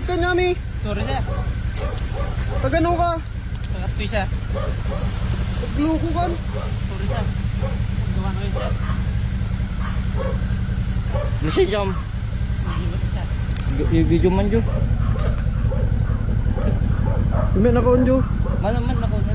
ka nami. Sorry sir. Pag ano ka? Pag-atwi sir. Pagloko ka. Sorry sir. Gawa na yun sir. Lisensya mo. Hindi Video man, Jo. May nakaon, Jo. Malaman ako na